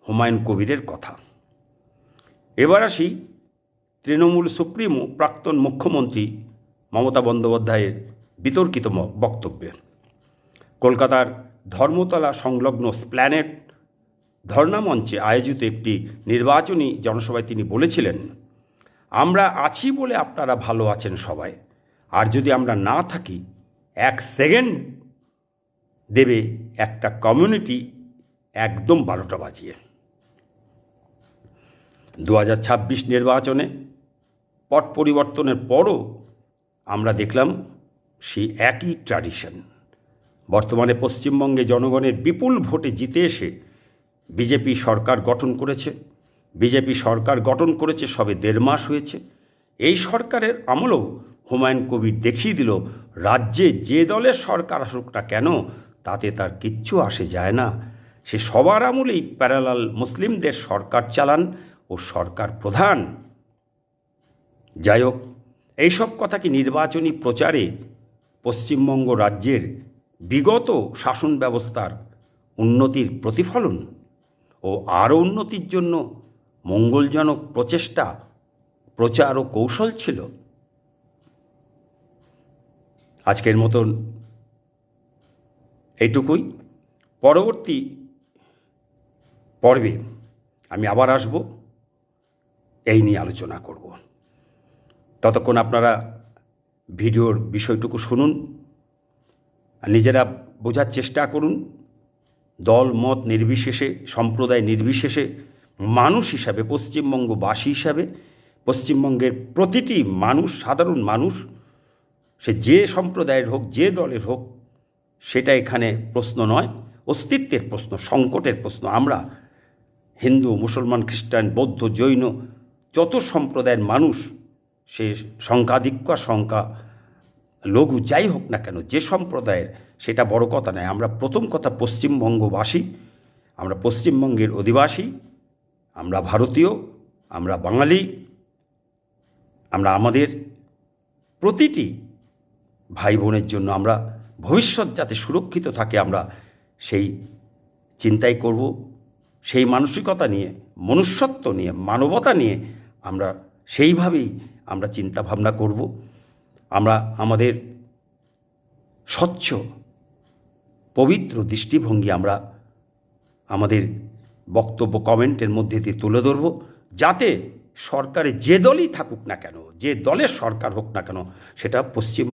হুমায়ুন কবিরের কথা। এবার আসি তৃণমূল সুপ্রিমো প্রাক্তন মুখ্যমন্ত্রী মমতা বন্দ্যোপাধ্যায়ের বিতর্কিত বক্তব্যে। কলকাতার ধর্মতলা সংলগ্ন স্প্ল্যানেড ধর্ণামঞ্চে আয়োজিত একটি নির্বাচনী জনসভায় তিনি বলেছিলেন, আমরা আছি বলে আপনারা ভালো আছেন সবাই, আর যদি আমরা না থাকি 1 সেকেন্ড দেবে একটা কমিউনিটি একদম 12টা বাজিয়ে। 2026 নির্বাচনে পট পরিবর্তনের পরও আমরা দেখলাম সেই একই ট্র্যাডিশন। বর্তমানে পশ্চিমবঙ্গে জনগণের বিপুল ভোটে জিতে এসে বিজেপি সরকার গঠন করেছে। বিজেপি সরকার গঠন করেছে সবে 1.5 মাস হয়েছে। এই সরকারের আমলেও হুমায়ুন কবির দেখিয়ে দিল, রাজ্যে যে দলের সরকার আসুক না কেন তাতে তার কিচ্ছু আসে যায় না। সে সবার আমলেই প্যারালাল মুসলিমদের সরকার চালান ও সরকার প্রধান। যাই হোক, এইসব কথা কি নির্বাচনী প্রচারে পশ্চিমবঙ্গ রাজ্যের বিগত শাসন ব্যবস্থার উন্নতির প্রতিফলন ও আরও উন্নতির জন্য মঙ্গলজনক প্রচেষ্টা, প্রচার ও কৌশল ছিল? আজকের মতন এইটুকুই। পরবর্তী পর্বে আমি আবার আসব, এই নিয়ে আলোচনা করব। ততক্ষণ আপনারা ভিডিওর বিষয়টুকু শুনুন, নিজেরা বোঝার চেষ্টা করুন। দল মত নির্বিশেষে, সম্প্রদায় নির্বিশেষে মানুষ হিসাবে, পশ্চিমবঙ্গবাসী হিসাবে, পশ্চিমবঙ্গের প্রতিটি মানুষ, সাধারণ মানুষ, সে যে সম্প্রদায়ের হোক, যে দলের হোক, সেটা এখানে প্রশ্ন নয়, অস্তিত্বের প্রশ্ন, সংকটের প্রশ্ন। আমরা হিন্দু, মুসলমান, খ্রিস্টান, বৌদ্ধ, জৈন, যত সম্প্রদায়ের মানুষ, সে সংখ্যাধিক্য সংখ্যা লঘু যাই হোক না কেন, যে সম্প্রদায়ের, সেটা বড় কথা নয়। আমরা প্রথম কথা পশ্চিমবঙ্গবাসী, আমরা পশ্চিমবঙ্গের অধিবাসী, আমরা ভারতীয়, আমরা বাঙালি। আমরা আমাদের প্রতিটি ভাই বোনের জন্য আমরা ভবিষ্যৎ যাতে সুরক্ষিত থাকে, আমরা সেই চিন্তাই করব। সেই মানসিকতা নিয়ে, মনুষ্যত্ব নিয়ে, মানবতা নিয়ে আমরা সেইভাবেই আমরা চিন্তা ভাবনা করব। আমরা আমাদের স্বচ্ছ পবিত্র দৃষ্টিভঙ্গি আমরা আমাদের বক্তব্য কমেন্টের মধ্যে দিয়ে তুলে ধরব, যাতে সরকারে যে দলই থাকুক না কেন, যে দলের সরকার হোক না কেন, সেটা পশ্চিম